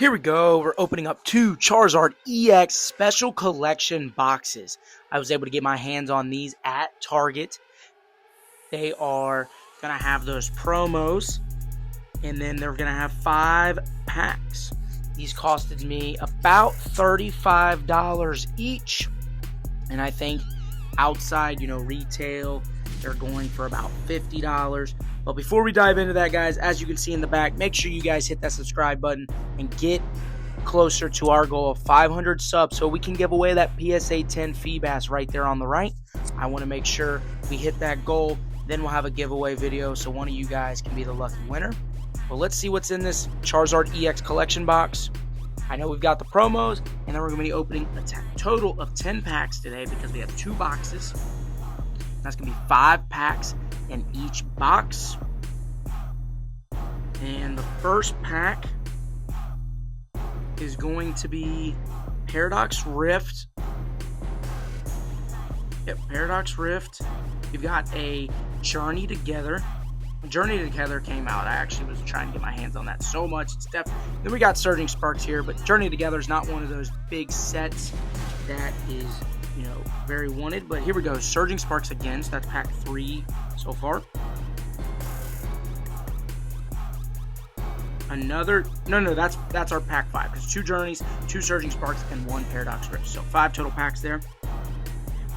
Here we go. We're opening up 2 Charizard EX Special Collection boxes. I was able to get my hands on these at Target. They are going to have those promos, and then they're going to have 5 packs. These costed me about $35 each, and I think outside, retail, they're going for about $50. But before we dive into that, guys, as you can see in the back, make sure you guys hit that subscribe button and get closer to our goal of 500 subs so we can give away that PSA 10 Feebas right there on the right. I want to make sure we hit that goal. Then we'll have a giveaway video so one of you guys can be the lucky winner. Well, let's see what's in this Charizard EX collection box. I know we've got the promos, and then we're going to be opening a total of 10 packs today because we have 2 boxes. That's going to be 5 packs in each box. And the first pack is going to be Paradox Rift. Yep, Paradox Rift. You've got a Journey Together. Journey Together came out. I actually was trying to get my hands on that so much. It's definitely. Then we got Surging Sparks here, but Journey Together is not one of those big sets that is, very wanted. But here we go. Surging Sparks again. So that's pack 3 so far. Another. No, that's our pack 5. Because 2 Journeys, 2 Surging Sparks, and 1 Paradox Rift. So 5 total packs there.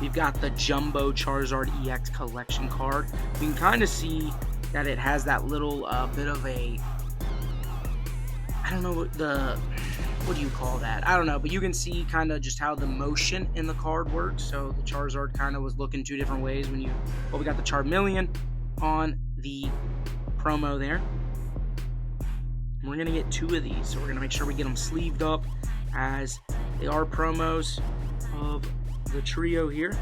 We've got the Jumbo Charizard EX collection card. We can kind of see that it has that little bit of a, I don't know what do you call that? I don't know, but you can see kind of just how the motion in the card works. So the Charizard kind of was looking 2 different ways when we got the Charmeleon on the promo there. And we're going to get 2 of these, so we're going to make sure we get them sleeved up as they are promos of the trio here.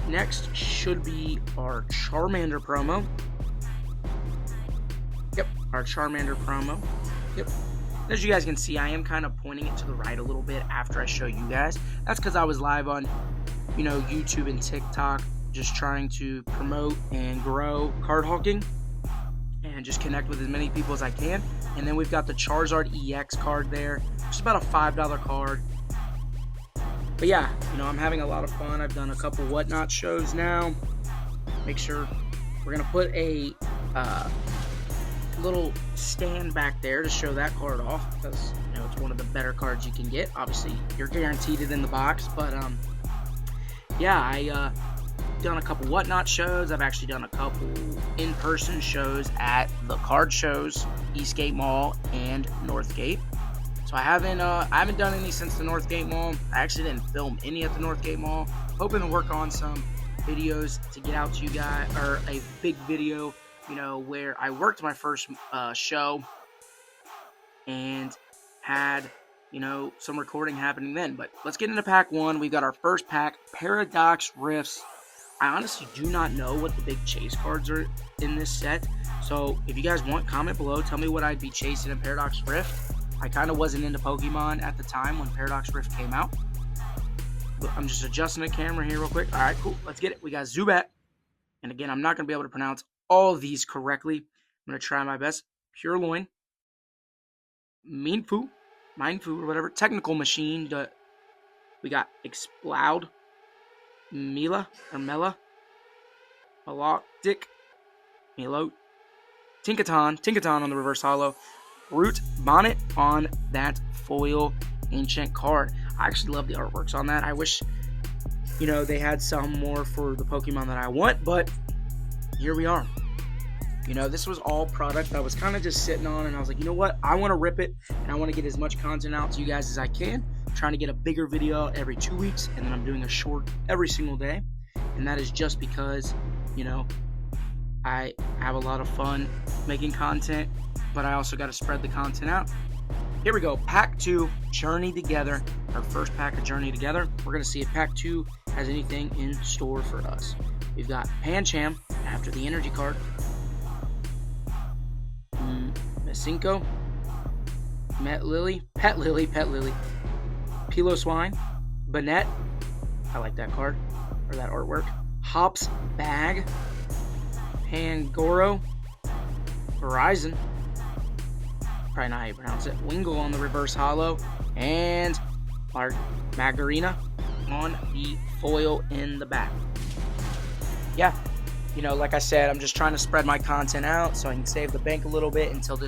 Next should be our Charmander promo. Yep, our Charmander promo. Yep. As you guys can see, I am kind of pointing it to the right a little bit after I show you guys. That's because I was live on, YouTube and TikTok, just trying to promote and grow card hawking and just connect with as many people as I can. And then we've got the Charizard EX card there. It's about a $5 card. But yeah, I'm having a lot of fun. I've done a couple whatnot shows now. Make sure we're going to put a little stand back there to show that card off because, it's one of the better cards you can get. Obviously, you're guaranteed it in the box. But, yeah, I done a couple whatnot shows. I've actually done a couple in-person shows at the card shows, Eastgate Mall and Northgate. So I haven't done any since the Northgate Mall. I actually didn't film any at the Northgate Mall. Hoping to work on some videos to get out to you guys, or a big video, where I worked my first show and had, some recording happening then. But let's get into pack 1. We've got our first pack, Paradox Rifts. I honestly do not know what the big chase cards are in this set. So if you guys want, comment below. Tell me what I'd be chasing in Paradox Rift. I kind of wasn't into Pokemon at the time when Paradox Rift came out. But I'm just adjusting the camera here real quick. All right, cool. Let's get it. We got Zubat. And again, I'm not going to be able to pronounce all of these correctly. I'm going to try my best. Purloin. Mindfu, or whatever. Technical Machine. We got Exploud. Mela. Melodic. Milo. Tinkaton on the reverse holo. Root Bonnet on that foil ancient card. I actually love the artworks on that. I wish, they had some more for the Pokemon that I want, but here we are. This was all product I was kind of just sitting on, and I was like, you know what? I want to rip it, and I want to get as much content out to you guys as I can. I'm trying to get a bigger video every 2 weeks, and then I'm doing a short every single day, and that is just because, I have a lot of fun making content, but I also got to spread the content out. Here we go. Pack 2, Journey Together. Our first pack of Journey Together. We're going to see if pack 2 has anything in store for us. We've got Pancham after the energy card. Masinko. Pet Lily. Piloswine. Banette. I like that card, or that artwork. Hops Bag. Pangoro. Horizon. probably not how you pronounce it, Wingull on the reverse holo, and our Magdalena on the foil in the back. Yeah, you know, like I said, I'm just trying to spread my content out so I can save the bank a little bit until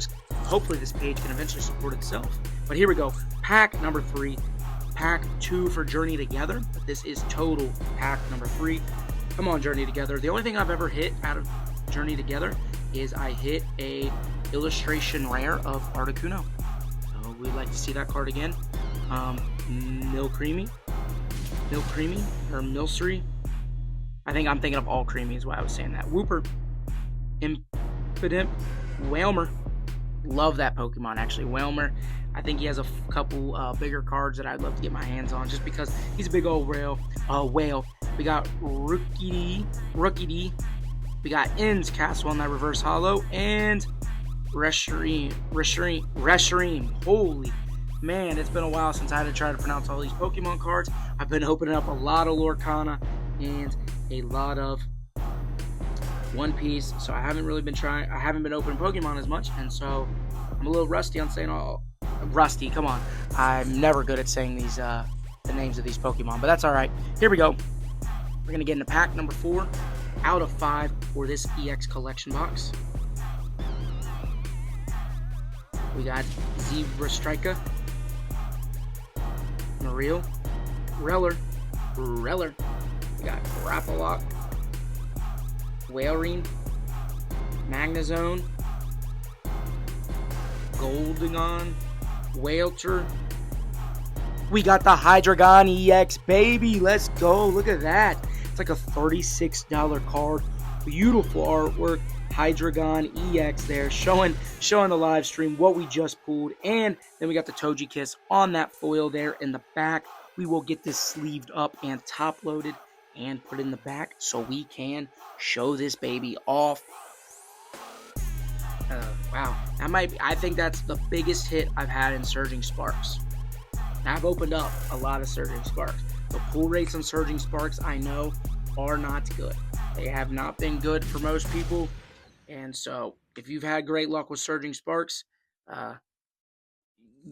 hopefully this page can eventually support itself. But here we go, pack number 3, pack 2 for Journey Together. This is total pack number 3. Come on, Journey Together. The only thing I've ever hit out of Journey Together is I hit a illustration rare of Articuno. So we'd like to see that card again. Milcreamy, or Milcery. I think I'm thinking of All Creamy is why I was saying that. Wooper, Impidimp, Whalmer. Love that Pokemon, actually. Whalmer. I think he has a couple bigger cards that I'd love to get my hands on just because he's a big old whale. We got Rookie D. We got Ends Castle on that reverse holo. And Reshiram. Holy man, it's been a while since I had to try to pronounce all these Pokemon cards. I've been opening up a lot of Lorcana and a lot of One Piece, so I haven't been opening Pokemon as much, and so I'm a little rusty on saying rusty, come on. I'm never good at saying these the names of these Pokemon, but that's alright. Here we go. We're gonna get into pack number 4 out of 5 for this EX collection box. We got Zebra Striker, Mariel, Reller. We got Grappalock, Whalering, Magnezone, Goldengon, Whalter. We got the Hydreigon EX, baby. Let's go. Look at that. It's like a $36 card. Beautiful artwork. Hydreigon EX there, showing the live stream what we just pulled. And then we got the Togekiss on that foil there in the back. We will get this sleeved up and top loaded and put in the back so we can show this baby off. Wow, I think that's the biggest hit I've had in Surging Sparks. I've opened up a lot of Surging Sparks. The pull rates on Surging Sparks, I know, are not good. They have not been good for most people. And so, if you've had great luck with Surging Sparks,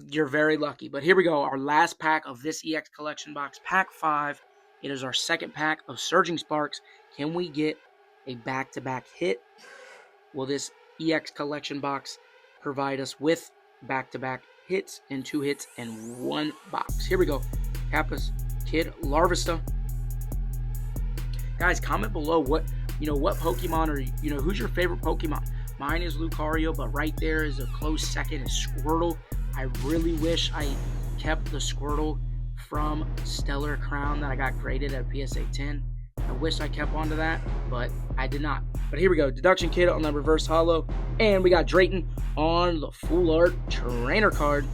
you're very lucky. But here we go, our last pack of this EX collection box, pack 5. It is our second pack of Surging Sparks. Can we get a back-to-back hit? Will this EX collection box provide us with back-to-back hits and 2 hits in 1 box? Here we go. Kappa's Kid Larvesta. Guys, comment below what Pokemon or who's your favorite Pokemon. Mine is Lucario, but right there is a close second is Squirtle. I really wish I kept the Squirtle from Stellar Crown that I got graded at PSA 10. I wish I kept onto that, but I did not. But here we go. Deduction Kid on the reverse holo. And we got Drayton on the full art trainer card.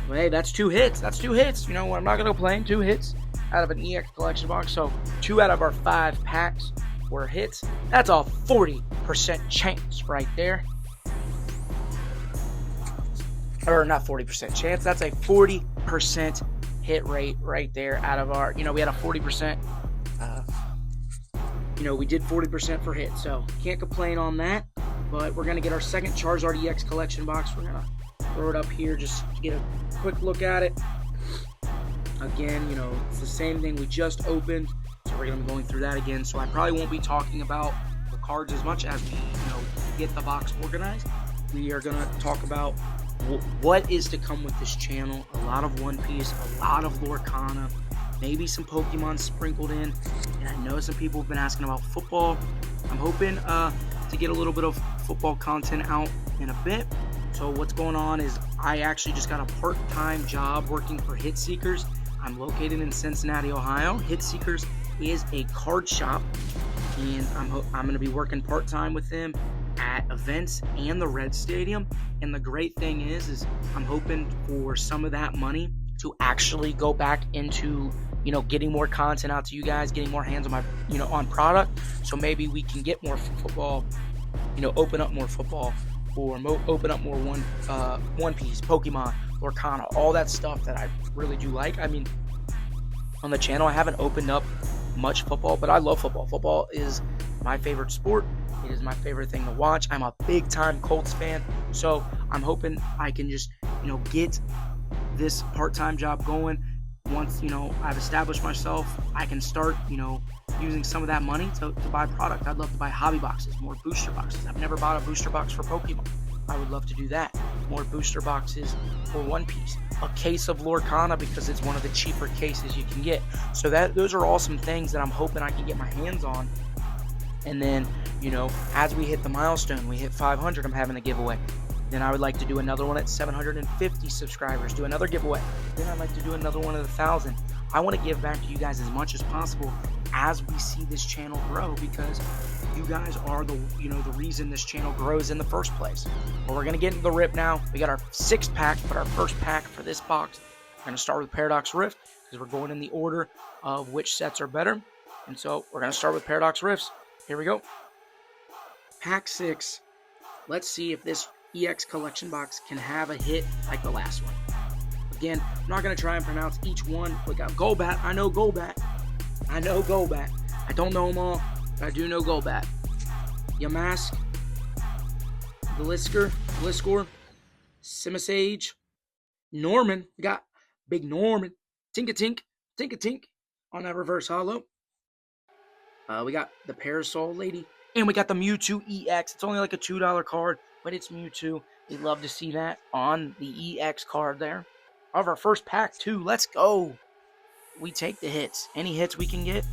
Well, hey, that's 2 hits. That's 2 hits. I'm not going to complain. 2 hits out of an EX collection box. So 2 out of our 5 packs were hits. That's a 40% chance right there. Or not 40% chance. That's a 40% hit rate right there out of our, we had a 40%, we did 40% for hits, so can't complain on that. But we're going to get our second Charizard EX collection box. We're going to throw it up here just to get a quick look at it. Again, it's the same thing we just opened, so we're going to be going through that again. So I probably won't be talking about the cards as much as we, get the box organized. We are going to talk about what is to come with this channel. A lot of One Piece, a lot of Lorcana, maybe some Pokemon sprinkled in. And I know some people have been asking about football. I'm hoping to get a little bit of football content out in a bit. So what's going on is I actually just got a part-time job working for Hit Seekers. I'm located in Cincinnati, Ohio. Hit Seekers is a card shop, and I'm going to be working part-time with them at events and the Red Stadium. And the great thing is I'm hoping for some of that money to actually go back into getting more content out to you guys, getting more hands on my on product. So maybe we can get more football, open up more football, or open up more One Piece, Pokemon, Lorcana, all that stuff that I really do like. I mean, on the channel I haven't opened up much football, but I love football. Football is my favorite sport. It is my favorite thing to watch. I'm a big time Colts fan, so I'm hoping I can just, get this part-time job going. Once, I've established myself, I can start, using some of that money to buy product. I'd love to buy hobby boxes, more booster boxes. I've never bought a booster box for Pokemon. I would love to do that. More booster boxes for One Piece. A case of Lorcana because it's one of the cheaper cases you can get. So those are all some things that I'm hoping I can get my hands on. And then, as we hit the milestone, we hit 500, I'm having a giveaway. Then I would like to do another one at 750 subscribers, do another giveaway. Then I'd like to do another one at 1,000. I want to give back to you guys as much as possible as we see this channel grow, because you guys are the reason this channel grows in the first place. Well, we're going to get into the rip now. We got our 6th pack, but our first pack for this box, we're going to start with Paradox Rift because we're going in the order of which sets are better. And so we're going to start with Paradox Rifts. Here we go. Pack 6. Let's see if this EX collection box can have a hit like the last one. Again, I'm not going to try and pronounce each one. We got Golbat. I know Golbat. I don't know them all, but I do know Golbat. Yamask. Gliscor. Simisage. Norman. We got Big Norman. Tinkatink on that reverse holo. We got the Parasol Lady. And we got the Mewtwo EX. It's only like a $2 card, but it's Mewtwo. We'd love to see that on the EX card there. Of our first pack, too. Let's go. We take the hits. Any hits we can get.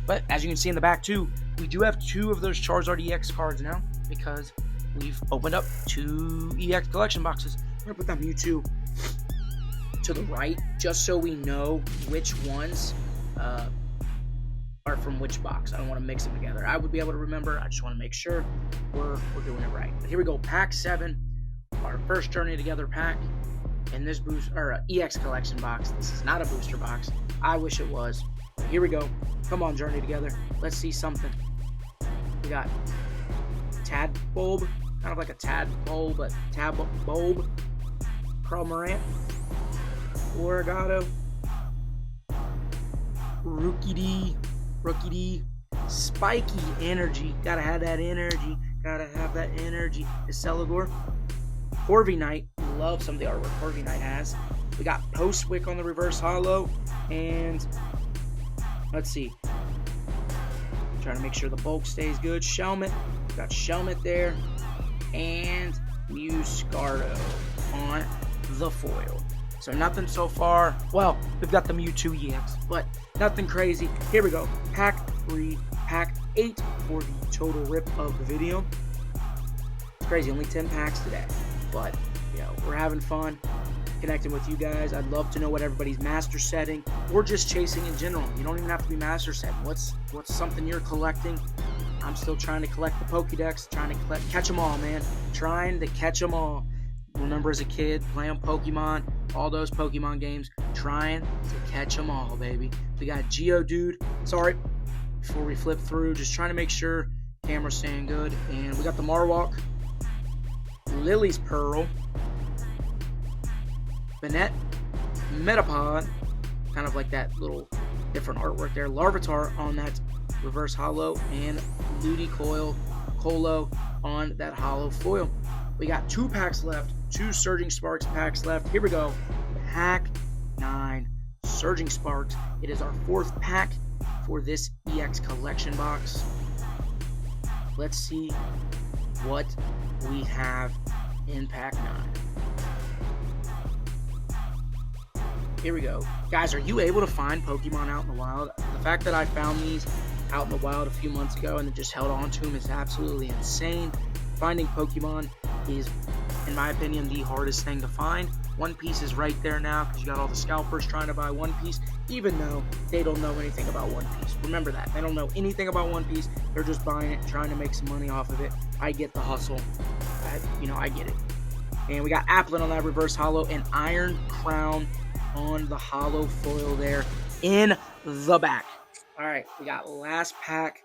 But as you can see in the back, too, we do have 2 of those Charizard EX cards now because we've opened up 2 EX collection boxes. I'm going to put that Mewtwo to the right just so we know which ones are from which box. I don't want to mix them together. I would be able to remember. I just want to make sure we're doing it right. But here we go. Pack 7. Our first Journey Together pack. In this EX collection box. This is not a booster box. I wish it was. But here we go. Come on, Journey Together. Let's see something. We got Tadbulb. Kind of like a Tadbulb, but Tadbulb. Crawmorant. Origado. Rookie D. Spiky Energy. Gotta have that energy. Celador. Corviknight. Love some of the artwork Corviknight has. We got Postwick on the reverse holo. And let's see. Trying to make sure the bulk stays good. Shelmet. Got Shelmet there. And Muscardo on the foil. So nothing so far. Well, we've got the Mewtwo EX, but nothing crazy. Here we go. Pack 3, pack 8 for the total rip of the video. It's crazy. Only 10 packs today. But, we're having fun connecting with you guys. I'd love to know what everybody's master setting or just chasing in general. You don't even have to be master setting. What's something you're collecting? I'm still trying to collect the Pokédex, trying to catch them all, man. Trying to catch them all. Remember as a kid, playing Pokemon, all those Pokemon games, trying to catch them all, baby. We got Geodude. Sorry, before we flip through, just trying to make sure camera's staying good. And we got the Marowak, Lily's Pearl, Banette, Metapod, kind of like that little different artwork there. Larvitar on that reverse holo, and Ludicolo on that holo foil. We got 2 packs left, 2 Surging Sparks packs left. Here we go. Pack 9, Surging Sparks. It is our 4th pack for this EX collection box. Let's see what we have in pack 9. Here we go. Guys, are you able to find Pokemon out in the wild? The fact that I found these out in the wild a few months ago and then just held on to them is absolutely insane. Finding Pokemon is, in my opinion, the hardest thing to find. One Piece is right there now because you got all the scalpers trying to buy One Piece, even though they don't know anything about One Piece. Remember that. They don't know anything about One Piece. They're just buying it, trying to make some money off of it. I get the hustle. I get it. And we got Applin on that reverse holo and Iron Crown on the holo foil there in the back. All right, we got last pack.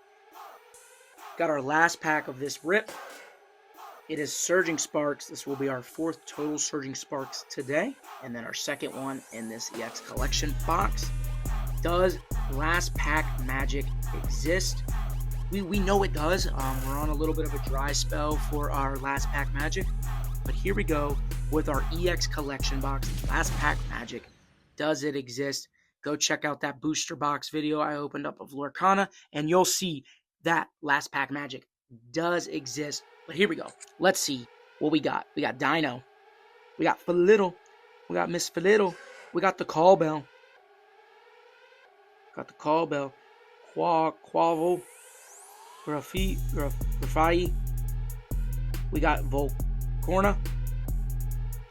Got our last pack of this rip. It is Surging Sparks. This will be our 4th total Surging Sparks today, and then our 2nd one in this EX collection box. Does last pack magic exist? we know it does. We're on a little bit of a dry spell for our last pack magic, but here we go with our EX collection box. Last pack magic. Does it exist? Go check out that booster box video I opened up of Lorcana, and you'll see that last pack magic does exist. But here we go. Let's see what we got. We got Dino. We got Felittle. We got Miss Felittle. We got the Call Bell. Got the Call Bell. Quavo. Graffiti. We got Volcorna.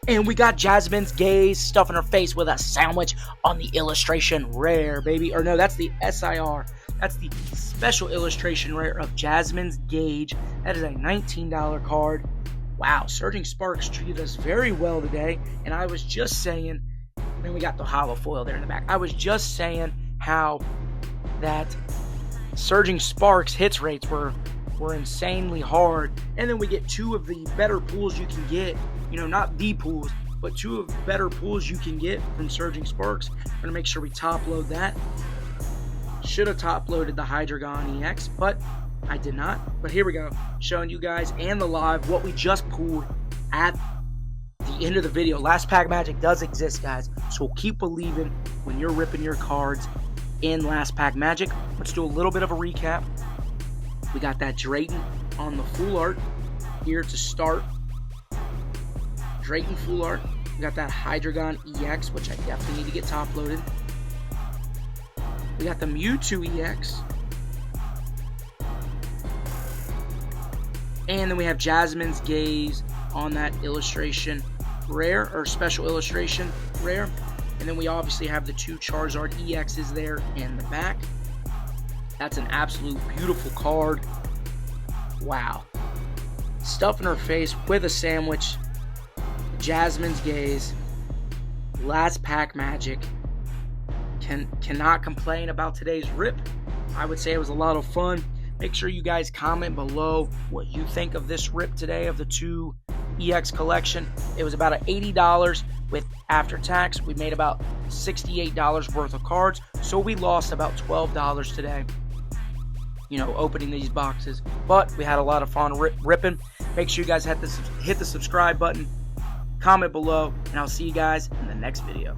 And we got Jasmine's Gaze stuffing her face with a sandwich on the illustration rare, baby. Or no, that's the SIR. That's the special illustration rare of Jasmine's Gauge. That is a $19 card. Wow, Surging Sparks treated us very well today. And I was just saying, and we got the hollow foil there in the back. I was just saying how that Surging Sparks hits rates were insanely hard. And then we get two of the better pools you can get. You know, not the pools, but two of the better pools you can get from Surging Sparks. We're going to make sure we top load that. Should have top loaded the Hydreigon EX, but I did not. But here we go, showing you guys and the live what we just pulled at the end of the video. Last pack magic does exist, guys, so keep believing when you're ripping your cards in last pack magic. Let's do a little bit of a recap. We got that Drayton on the full art here to start. Drayton full art. We got that Hydreigon EX, which I definitely need to get top loaded. We got the Mewtwo EX. And then we have Jasmine's Gaze on that illustration rare, or special illustration rare. And then we obviously have the two Charizard EXs there in the back. That's an absolute beautiful card. Wow. Stuffing her face with a sandwich. Jasmine's Gaze. Last pack magic. Cannot complain about today's rip. I would say it was a lot of fun. Make sure you guys comment below what you think of this rip today of the two EX collection. It was about $80 with after tax. We made about $68 worth of cards, so we lost about $12 today, you know, opening these boxes. But we had a lot of fun ripping. Make sure you guys hit the subscribe button, comment below, and I'll see you guys in the next video.